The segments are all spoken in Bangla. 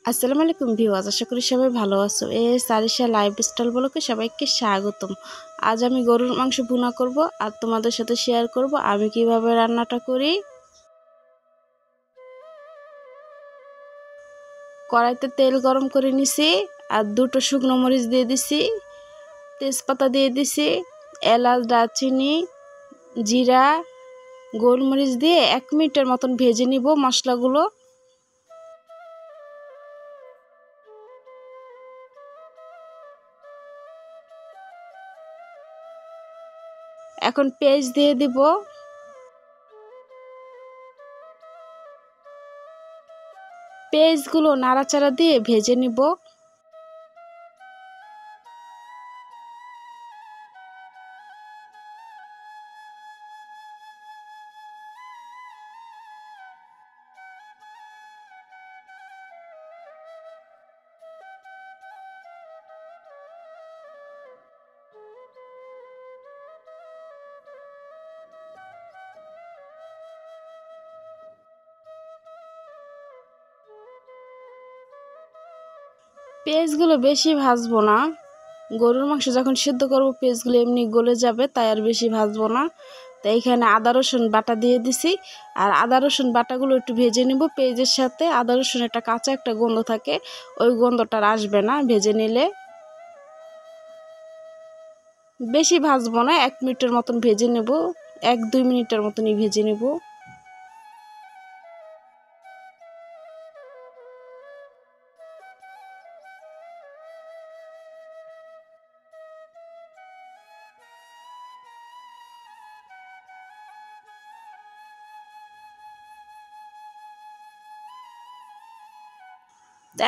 আসসালামু আলাইকুম ভিউয়ার্স, আশা করি সবাই ভালো আছো। সারিশা লাইফস্টাইল ব্লগে সবাইকে স্বাগতম। আজ আমি গরুর মাংস ভুনা করব আর তোমাদের সাথে শেয়ার করব আমি কিভাবে রান্নাটা করি। কড়াইতে তেল গরম করে নিছি আর দুটো শুকনো মরিচ দিয়ে দিছি, তেজপাতা দিয়ে দিছি, এলাচ, দারচিনি, জিরা, গোলমরিচ দিয়ে 1 মিনিটের মতন ভেজে নিব মশলাগুলো। এখন পেঁয়াজ দিয়ে দিব। পেঁয়াজগুলো নাড়াচাড়া দিয়ে ভেজে নিব। পেঁয়াজগুলো বেশি ভাজবো না, গরুর মাংস যখন সিদ্ধ করব পেঁয়াজগুলো এমনি গলে যাবে, তাই আর বেশি ভাজবো না। তাই এখানে আদা রসুন বাটা দিয়ে দিছি আর আদা রসুন বাটাগুলো একটু ভেজে নিব। পেঁয়াজের সাথে আদা রসুন একটা কাঁচা একটা গন্ধ থাকে, ওই গন্ধটা আসবে না ভেজে নিলে। বেশি ভাজবো না, 1 মিনিটের মতন ভেজে নেব, 1-2 মিনিটের মতনই ভেজে নেব।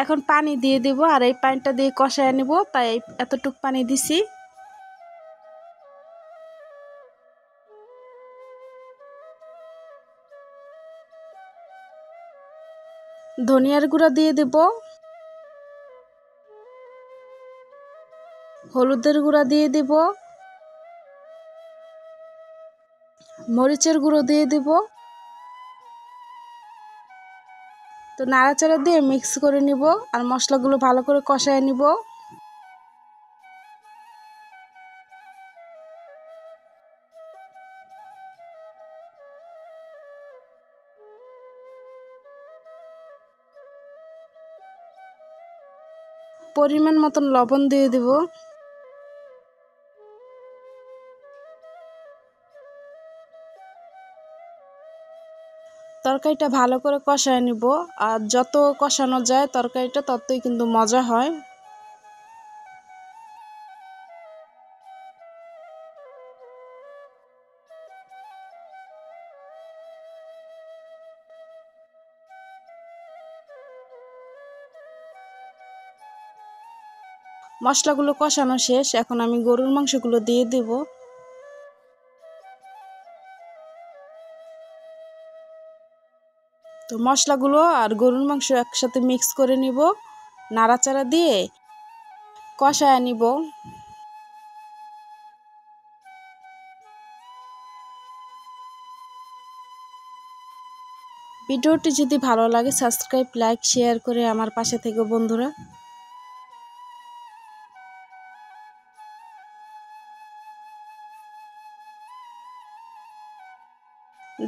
এখন পানি দিয়ে দেব আর এই পানিটা দিয়ে কষায় নেব, তাই এতটুক পানি দিছি। ধনিয়ার গুঁড়া দিয়ে দেব, হলুদের গুঁড়া দিয়ে দেব, মরিচের গুঁড়ো দিয়ে দেব। তো নাড়াচাড়া দিয়ে মিক্স করে নিব আর মশলাগুলো ভালো করে কষায় নিব। পরিমাণ মতন লবণ দিয়ে দেব। তরকারিটা ভালো করে কষায় নিব আর যত কষানো যায় তরকারিটা ততই কিন্তু মজা হয়। মশলাগুলো কষানো শেষ, এখন আমি গরুর মাংসগুলো দিয়ে দেব। তো মশলাগুলো আর গরুর মাংস একসাথে মিক্স করে নিব, নাড়াচাড়া দিয়ে কষায় নিব। ভিডিওটি যদি ভালো লাগে সাবস্ক্রাইব, লাইক, শেয়ার করে আমার পাশে থেকে বন্ধুরা।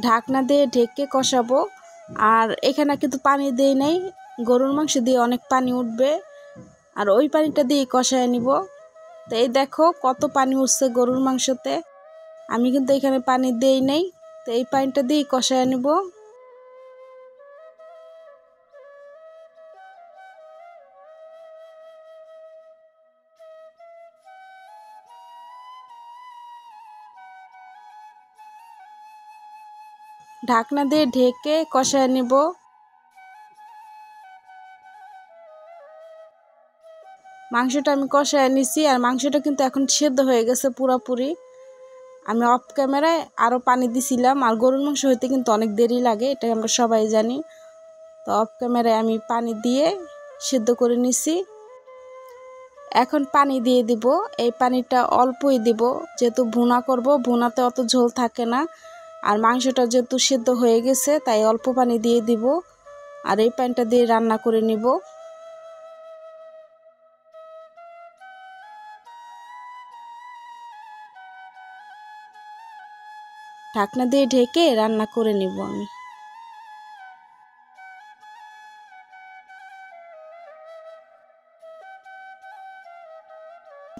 ঢাকনা দিয়ে ঢেকে কষাবো আর এখানে কিন্তু পানি দেই নাই, গরুর মাংস দিয়ে অনেক পানি উঠবে আর ওই পানিটা দিয়ে কষায় নিব। তো এই দেখো কত পানি উঠছে গরুর মাংসতে, আমি কিন্তু এখানে পানি দেই নাই। তো এই পানিটা দিয়ে কষায় নিব। ঢাকনা দিয়ে ঢেকে কষায় নিব। মাংসটা আমি কষায় নিছি আর মাংসটা কিন্তু এখন সেদ্ধ হয়ে গেছে পুরোপুরি। আমি অফ ক্যামেরায় আরও পানি দিছিলাম আর গরুর মাংস হইতে কিন্তু অনেক দেরি লাগে, এটা আমরা সবাই জানি। তো অফ ক্যামেরায় আমি পানি দিয়ে সেদ্ধ করে নিছি। এখন পানি দিয়ে দিব, এই পানিটা অল্পই দিব, যেহেতু ভুনা করব, ভুনাতে অত ঝোল থাকে না আর মাংসটা যেহেতু সেদ্ধ হয়ে গেছে তাই অল্প পানি দিয়ে দিব আর এই পানিটা দিয়ে রান্না করে নিব। ঢাকনা দিয়ে ঢেকে রান্না করে নিব আমি।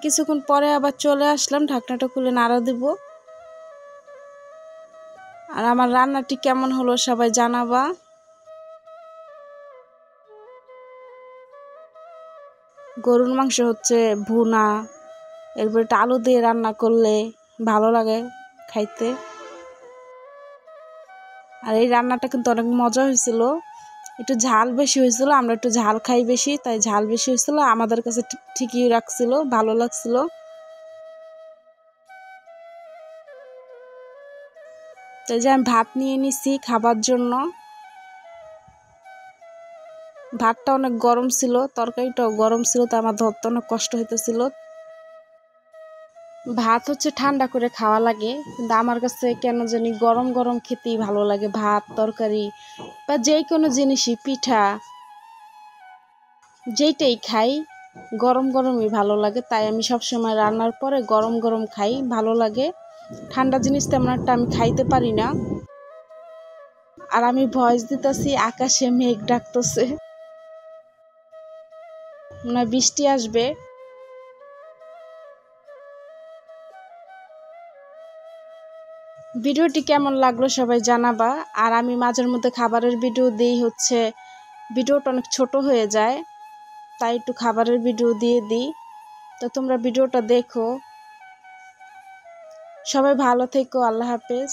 কিছুক্ষণ পরে আবার চলে আসলাম, ঢাকনাটা খুলে নাড়া দিব। আর আমার রান্নাটি কেমন হলো সবাই জানাবা। গরুর মাংস হচ্ছে ভুনা, এরপর একটা আলু দিয়ে রান্না করলে ভালো লাগে খাইতে। আর এই রান্নাটা কিন্তু অনেক মজা হয়েছিল, একটু ঝাল বেশি হয়েছিল, আমরা একটু ঝাল খাই বেশি, তাই ঝাল বেশি হয়েছিল। আমাদের কাছে ঠিকই রাখছিল, ভালো লাগছিল। তাই যে আমি ভাত নিয়ে নিছি খাবার জন্য। ভাতটা অনেক গরম ছিল, তরকারিটাও গরম ছিল, তো আমার ধরতে অনেক কষ্ট হইতেছিল। ভাত হচ্ছে ঠান্ডা করে খাওয়া লাগে, কিন্তু আমার কাছে কেন জানি গরম গরম খেতেই ভালো লাগে। ভাত তরকারি বা যে কোনো জিনিসই, পিঠা যেইটাই খাই গরম গরমই ভালো লাগে। তাই আমি সবসময় রান্নার পরে গরম গরম খাই, ভালো লাগে। ঠান্ডা জিনিস তেমন একটা আমি খাইতে পারি না। আর আমি ভয়েস দিতেছি, আকাশে মেঘ ডাকতেছে, মনে হয় বৃষ্টি আসবে। ভিডিওটি কেমন লাগলো সবাই জানাবা। আর আমি মাঝের মধ্যে খাবারের ভিডিও দিই, হচ্ছে ভিডিওটা অনেক ছোট হয়ে যায়, তাই একটু খাবারের ভিডিও দিয়ে দিই। তো তোমরা ভিডিওটা দেখো। সবাই ভালো থেকো, আল্লাহ হাফেজ।